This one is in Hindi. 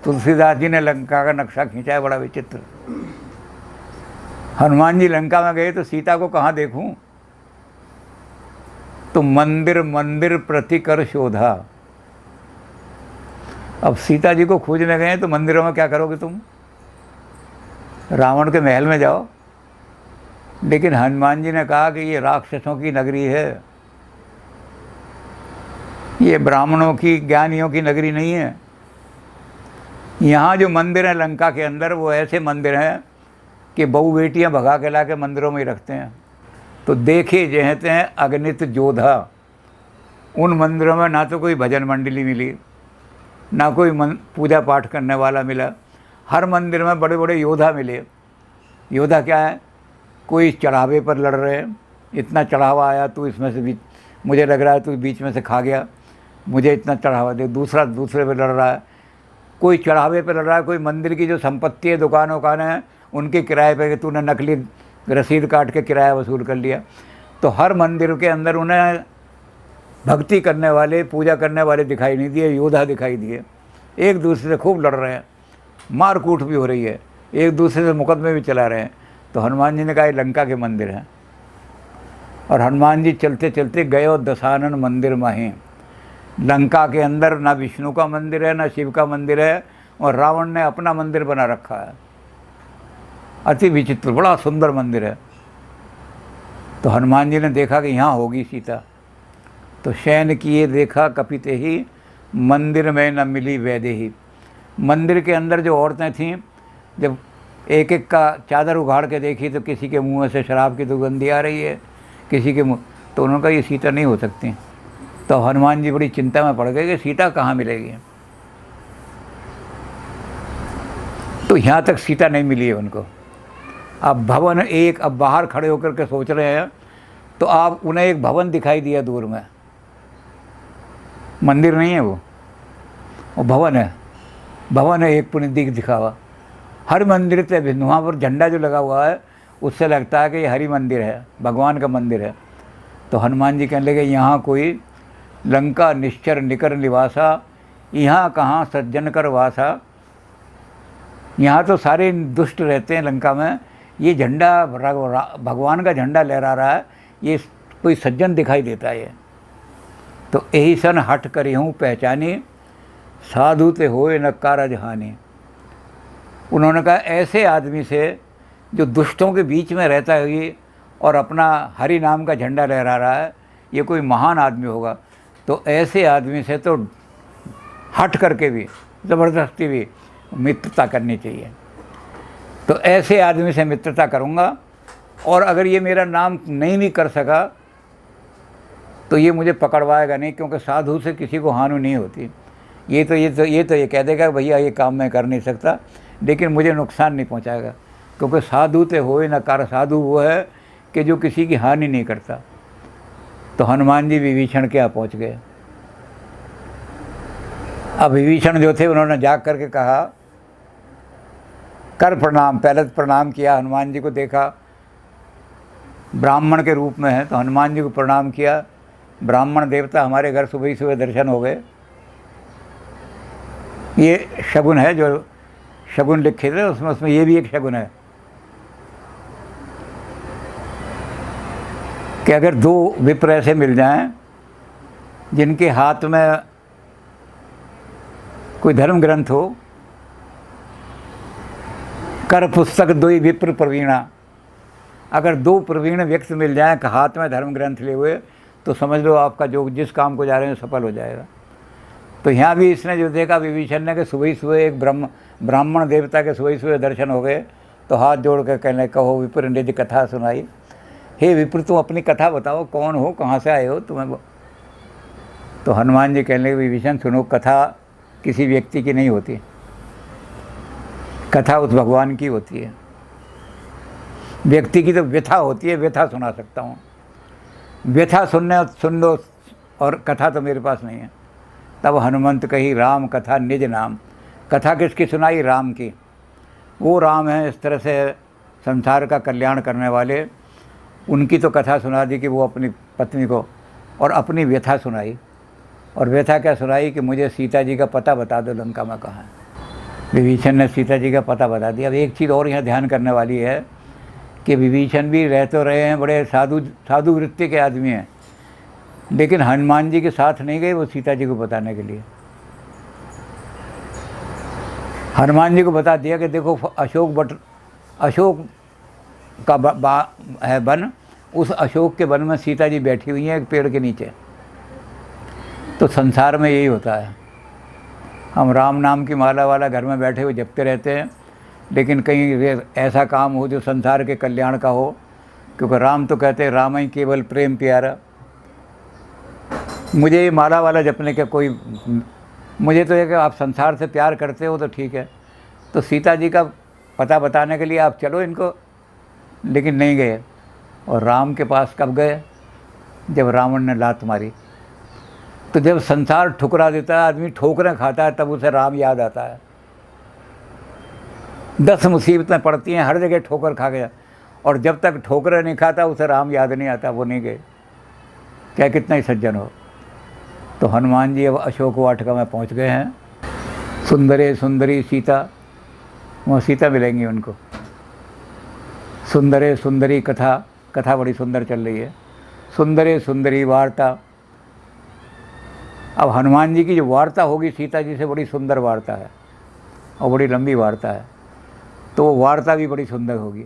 तुलसीदास जी ने लंका का नक्शा खींचा है, बड़ा विचित्र। हनुमान जी लंका में गए तो सीता को कहाँ देखूं, तो मंदिर मंदिर प्रति कर शोधा। अब सीता जी को खोजने गए तो मंदिरों में क्या करोगे तुम, रावण के महल में जाओ। लेकिन हनुमान जी ने कहा कि ये राक्षसों की नगरी है, ये ब्राह्मणों की, ज्ञानियों की नगरी नहीं है। यहाँ जो मंदिर हैं लंका के अंदर, वो ऐसे मंदिर हैं कि बहू बेटियाँ भगा के ला के मंदिरों में ही रखते हैं। तो देखे जहते हैं अगणित जोधा। उन मंदिरों में ना तो कोई भजन मंडली मिली, ना कोई पूजा पाठ करने वाला मिला। हर मंदिर में बड़े बड़े योद्धा मिले। योद्धा क्या है, कोई चढ़ावे पर लड़ रहे हैं, इतना चढ़ावा आया तू इसमें से भी, मुझे लग रहा है तू बीच में से खा गया, मुझे इतना चढ़ावा दे। दूसरा दूसरे पे लड़ रहा है, कोई चढ़ावे पे लड़ रहा है, कोई मंदिर की जो संपत्ति है, दुकान वकान है, उनके किराए पे कि तूने नकली रसीद काट के किराया वसूल कर लिया। तो हर मंदिर के अंदर उन्हें भक्ति करने वाले, पूजा करने वाले दिखाई नहीं दिए, योद्धा दिखाई दिए। एक दूसरे से खूब लड़ रहे हैं, मार कूट भी हो रही है, एक दूसरे से मुकदमे भी चला रहे हैं। तो हनुमान जी ने कहा ये लंका के मंदिर हैं। और हनुमान जी चलते चलते गए और दशानन मंदिर माही। लंका के अंदर ना विष्णु का मंदिर है, ना शिव का मंदिर है, और रावण ने अपना मंदिर बना रखा है। अति विचित्र, बड़ा सुंदर मंदिर है। तो हनुमान जी ने देखा कि यहाँ होगी सीता। तो शयन किए देखा कपिते ही, मंदिर में न मिली वैदेही। मंदिर के अंदर जो औरतें थीं, जब एक एक का चादर उघाड़ के देखी तो किसी के मुंह में से शराब की दुर्गंधी आ रही है, किसी के मुँह, तो उन्होंने कहा ये सीता नहीं हो सकती। तो हनुमान जी बड़ी चिंता में पड़ गए कि सीता कहाँ मिलेगी। तो यहाँ तक सीता नहीं मिली है उनको। अब भवन एक, अब बाहर खड़े होकर के सोच रहे हैं, तो आप उन्हें एक भवन दिखाई दिया दूर में। मंदिर नहीं है वो भवन है। भवन है एक पुण्य दिखा हुआ। हर मंदिर से वहाँ पर झंडा जो लगा हुआ है उससे लगता है कि ये हरि मंदिर है, भगवान का मंदिर है। तो हनुमान जी कहने लगे यहाँ कोई लंका निश्चर निकर निवासा, यहाँ कहाँ सज्जन कर वासा। यहाँ तो सारे दुष्ट रहते हैं लंका में, ये झंडा भगवान का झंडा लहरा रहा है, ये कोई सज्जन दिखाई देता है। तो यही सन हट करी हूँ पहचानी, साधु ते होए न कारज हानि। उन्होंने कहा ऐसे आदमी से जो दुष्टों के बीच में रहता है ये और अपना हरि नाम का झंडा लहरा रहा है, ये कोई महान आदमी होगा। तो ऐसे आदमी से तो हट करके भी, ज़बरदस्ती भी मित्रता करनी चाहिए। तो ऐसे आदमी से मित्रता करूँगा, और अगर ये मेरा नाम नहीं भी कर सका तो ये मुझे पकड़वाएगा नहीं, क्योंकि साधु से किसी को हानि नहीं होती। ये तो ये कह देगा भैया ये काम मैं कर नहीं सकता, लेकिन मुझे नुकसान नहीं पहुंचाएगा, क्योंकि साधु ते होए न कार। साधु वो है कि जो किसी की हानि नहीं करता। तो हनुमान जी विभीषण के यहाँ पहुँच गए। अब विभीषण जो थे उन्होंने जाग करके कहा कर प्रणाम। पहले तो प्रणाम किया, हनुमान जी को देखा ब्राह्मण के रूप में है तो हनुमान जी को प्रणाम किया। ब्राह्मण देवता हमारे घर सुबह ही सुबह दर्शन हो गए। ये शगुन है, जो शगुन लिखे थे उसमें ये भी एक शगुन है कि अगर दो विप्र ऐसे मिल जाएं जिनके हाथ में कोई धर्म ग्रंथ हो, कर पुस्तक दो विप्र प्रवीणा। अगर दो प्रवीण व्यक्ति मिल जाएं हाथ में धर्म ग्रंथ लिए हुए, तो समझ लो आपका जो जिस काम को जा रहे हैं सफल हो जाएगा। तो यहाँ भी इसने जो देखा विभीषण ने कि सुबह ही सुबह एक ब्राह्मण देवता के सुबह ही सुबह दर्शन हो गए, तो हाथ जोड़ कर कहने कहो विप्र निज कथा सुनाई। हे विप्र तुम अपनी कथा बताओ, कौन हो, कहाँ से आए हो तुम्हें। तो हनुमान जी कहने लगे विभीषण सुनो, कथा किसी व्यक्ति की नहीं होती, कथा उस भगवान की होती है। व्यक्ति की तो व्यथा होती है, व्यथा सुना सकता हूँ, व्यथा सुन लो, और कथा तो मेरे पास नहीं है। तब हनुमंत कही राम कथा निज नाम। कथा किसकी सुनाई, राम की। वो राम है इस तरह से संसार का कल्याण करने वाले, उनकी तो कथा सुना दी कि वो अपनी पत्नी को, और अपनी व्यथा सुनाई। और व्यथा क्या सुनाई कि मुझे सीता जी का पता बता दो लंका में कहाँ है। विभीषण ने सीता जी का पता बता दिया। अब एक चीज़ और यहाँ ध्यान करने वाली है कि विभीषण भी रह तो रहे हैं, बड़े साधु वृत्ति के आदमी हैं, लेकिन हनुमान जी के साथ नहीं गए वो सीता जी को बताने के लिए। हनुमान जी को बता दिया कि देखो अशोक का है वन, उस अशोक के वन में सीता जी बैठी हुई हैं एक पेड़ के नीचे। तो संसार में यही होता है, हम राम नाम की माला वाला घर में बैठे हुए जपते रहते हैं, लेकिन कहीं ऐसा काम हो जो संसार के कल्याण का हो, क्योंकि राम तो कहते हैं राम ही केवल प्रेम प्यारा। मुझे ये माला वाला जपने का कोई, मुझे तो ये कि आप संसार से प्यार करते हो तो ठीक है, तो सीता जी का पता बताने के लिए आप चलो इनको, लेकिन नहीं गए। और राम के पास कब गए? जब रावण ने लात मारी। तो जब संसार ठुकरा देता है, आदमी ठोकरें खाता है, तब उसे राम याद आता है। 10 मुसीबतें पड़ती हैं, हर जगह ठोकर खा गया, और जब तक ठोकरें नहीं खाता उसे राम याद नहीं आता, वो नहीं गए, क्या कितना ही सज्जन हो। तो हनुमान जी अब अशोक वाटिका में पहुंच गए हैं। सुंदरे सुंदरी सीता, वहाँ सीता मिलेंगी उनको। सुंदरे सुंदरी कथा बड़ी सुंदर चल रही है। सुंदरे सुंदरी वार्ता, अब हनुमान जी की जो वार्ता होगी सीता जी से, बड़ी सुंदर वार्ता है और बड़ी लंबी वार्ता है, तो वो वार्ता भी बड़ी सुंदर होगी।